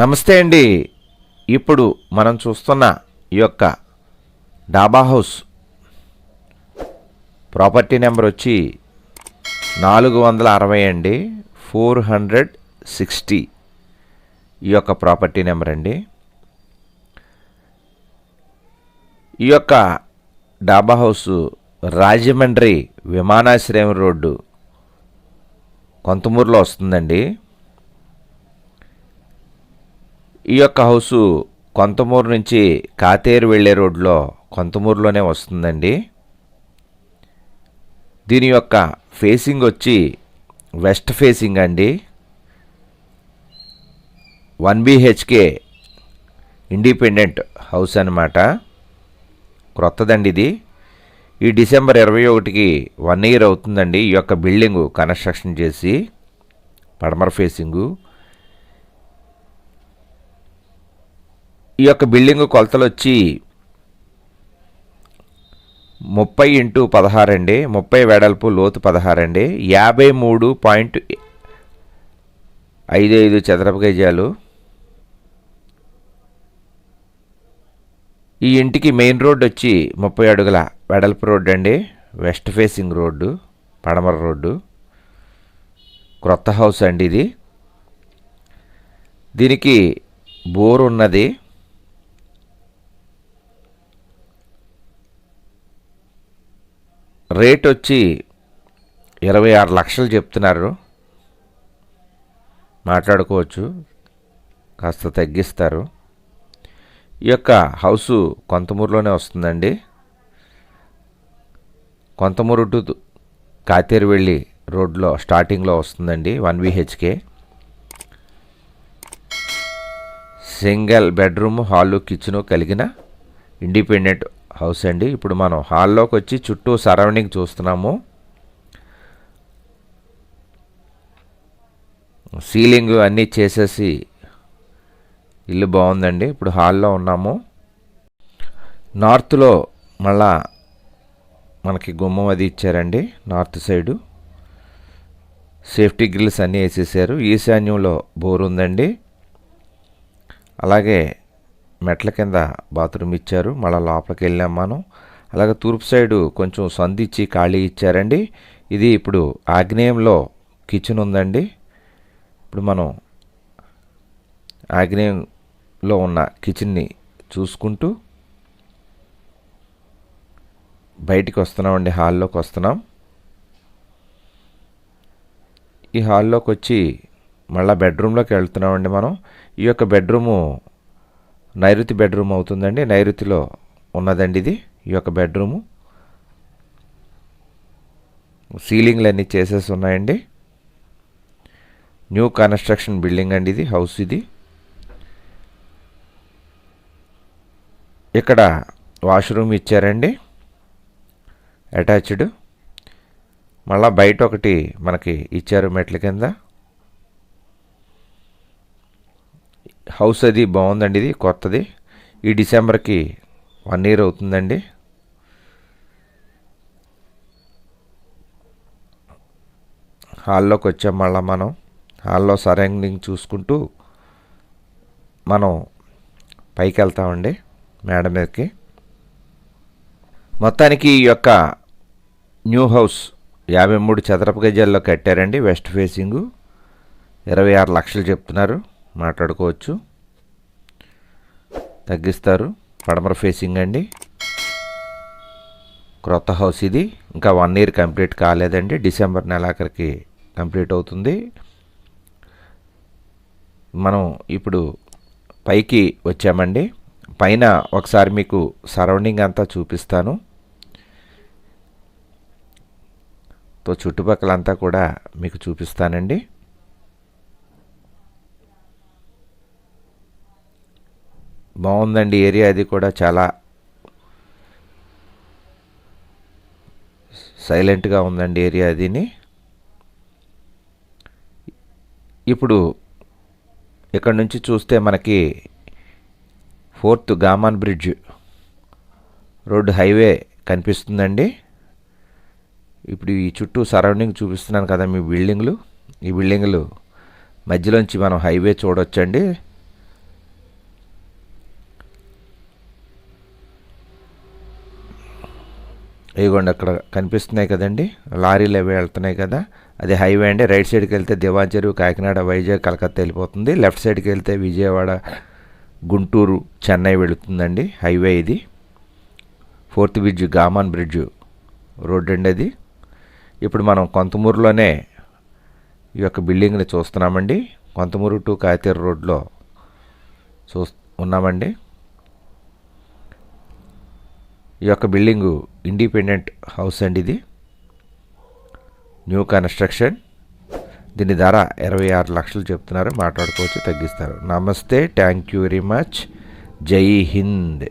నమస్తే అండి. ఇప్పుడు మనం చూస్తున్న ఈ యొక్క డాబా హౌస్ ప్రాపర్టీ నెంబర్ వచ్చి 460 అండి, 460 ఈ యొక్క ప్రాపర్టీ నెంబర్ అండి. ఈ యొక్క డాబా హౌస్ రాజమండ్రి విమానాశ్రయం రోడ్డు కొంతమూరులో వస్తుందండి. ఈ యొక్క హౌసు కొంతమూరు నుంచి కాతేరు వెళ్ళే రోడ్లో కొంతమూరులోనే వస్తుందండి. దీని యొక్క ఫేసింగ్ వచ్చి వెస్ట్ ఫేసింగ్ అండి. 1 BHK ఇండిపెండెంట్ హౌస్ అన్నమాట. క్రొత్తదండి ఇది. ఈ డిసెంబర్ 21కి 1 year అవుతుందండి ఈ యొక్క బిల్డింగు కన్స్ట్రక్షన్ చేసి. పడమర ఫేసింగు. ఈ యొక్క బిల్డింగ్ కొలతలు వచ్చి 30x16 అండి. 30 వెడల్పు, లోతు 16 అండి. 53.55 చదరపు గజాలు. ఈ ఇంటికి మెయిన్ రోడ్ వచ్చి 30 అడుగుల వెడల్పు రోడ్డు అండి. వెస్ట్ ఫేసింగ్ రోడ్డు, పడమర రోడ్డు. క్రొత్త హౌస్ అండి ఇది. దీనికి బోర్ ఉన్నది. రేట్ వచ్చి 26 లక్షలు చెప్తున్నారు. మాట్లాడుకోవచ్చు, కాస్త తగ్గిస్తారు. ఈ యొక్క హౌసు కొంతమూరులోనే వస్తుందండి. కొంతమూరు టు కాతేరు వెళ్ళి రోడ్లో స్టార్టింగ్లో వస్తుందండి. 1 BHK single bedroom, hall, kitchen కలిగిన ఇండిపెండెంట్ హౌస్ అండి. ఇప్పుడు మనం హాల్లోకి వచ్చి చుట్టూ సరౌండింగ్ చూస్తున్నాము. సీలింగ్ అన్నీ చేసేసి ఇల్లు బాగుందండి. ఇప్పుడు హాల్లో ఉన్నాము. నార్త్లో మళ్ళా మనకి గుమ్మం అది ఇచ్చారండి. నార్త్ సైడు సేఫ్టీ గ్రిల్స్ అన్నీ వేసేసారు. ఈశాన్యంలో బోర్ ఉందండి. అలాగే మెట్ల కింద బాత్రూమ్ ఇచ్చారు. మళ్ళీ లోపలికి వెళ్ళాం మనం. అలాగే తూర్పు సైడు కొంచెం సందిచ్చి ఖాళీ ఇచ్చారండి. ఇది ఇప్పుడు ఆగ్నేయంలో కిచెన్ ఉందండి. ఇప్పుడు మనం ఆగ్నేయంలో ఉన్న కిచెన్ని చూసుకుంటూ బయటికి వస్తున్నామండి. హాల్లోకి వస్తున్నాం. ఈ హాల్లోకి వచ్చి మళ్ళీ బెడ్రూమ్లోకి వెళ్తున్నామండి మనం. ఈ యొక్క బెడ్రూము నైరుతి బెడ్రూమ్ అవుతుందండి. నైరుతిలో ఉన్నదండి ఇది. ఈ యొక్క బెడ్రూము సీలింగ్లు అన్నీ చేసేసి ఉన్నాయండి. న్యూ కన్స్ట్రక్షన్ బిల్డింగ్ అండి ఇది. హౌస్ ఇది. ఇక్కడ వాష్రూమ్ ఇచ్చారండి, అటాచ్డ్. మళ్ళా బయట ఒకటి మనకి ఇచ్చారు మెట్ల కింద. హౌస్ అది బాగుందండి. ఇది కొత్తది. ఈ డిసెంబర్కి 1 year అవుతుందండి. హాల్లోకి వచ్చాం. మళ్ళీ మనం హాల్లో సరౌండింగ్ చూసుకుంటూ మనం పైకి వెళ్తామండి మేడ మీదకి. మొత్తానికి ఈ యొక్క న్యూ హౌస్ 53 చదరపు గజాల్లో కట్టారండి. West facing. 26 లక్షలు చెప్తున్నారు. మాట్లాడుకోవచ్చు, తగ్గిస్తారు. పడమర ఫేసింగ్ అండి. క్రొత్త హౌస్ ఇది. ఇంకా 1 year కంప్లీట్ కాలేదండి. డిసెంబర్ నెలాఖరికి కంప్లీట్ అవుతుంది. మనం ఇప్పుడు పైకి వచ్చామండి. పైన ఒకసారి మీకు సరౌండింగ్ అంతా చూపిస్తాను. చుట్టుపక్కలంతా కూడా మీకు చూపిస్తానండి. బాగుందండి ఏరియా. అది కూడా చాలా సైలెంట్గా ఉందండి ఏరియా అదిని. ఇప్పుడు ఇక్కడ నుంచి చూస్తే మనకి 4th గామాన్ బ్రిడ్జ్ రోడ్ హైవే కనిపిస్తుందండి. ఇప్పుడు ఈ చుట్టూ సరౌండింగ్ చూపిస్తున్నాను కదా మీ బిల్డింగ్లు. ఈ బిల్డింగ్లు మధ్యలోంచి మనం హైవే చూడొచ్చండి. ఇదిగోండి అక్కడ కనిపిస్తున్నాయి కదండి, లారీలు అవి వెళ్తున్నాయి కదా, అది హైవే అండి. రైట్ సైడ్కి వెళ్తే దివాన్ చెరువు, కాకినాడ, వైజాగ్, కలకత్తా వెళ్ళిపోతుంది. లెఫ్ట్ సైడ్కి వెళ్తే విజయవాడ, గుంటూరు, చెన్నై వెళుతుందండి. హైవే ఇది. 4th బ్రిడ్జ్, గామాన్ బ్రిడ్జ్ రోడ్ అండి అది. ఇప్పుడు మనం కొంతమూరులోనే ఈ యొక్క బిల్డింగ్ని చూస్తున్నామండి. కొంతమూరు టు కాతేరు రోడ్లో ఉన్నామండి. ఈ యొక్క బిల్డింగు ఇండిపెండెంట్ హౌస్ అండి. ఇది న్యూ కన్స్ట్రక్షన్. దీని ధర 26 లక్షలు చెప్తున్నారు. మాట్లాడుకోవచ్చు, తగ్గిస్తారు. నమస్తే, థ్యాంక్ యూ వెరీ మచ్. జై హింద్.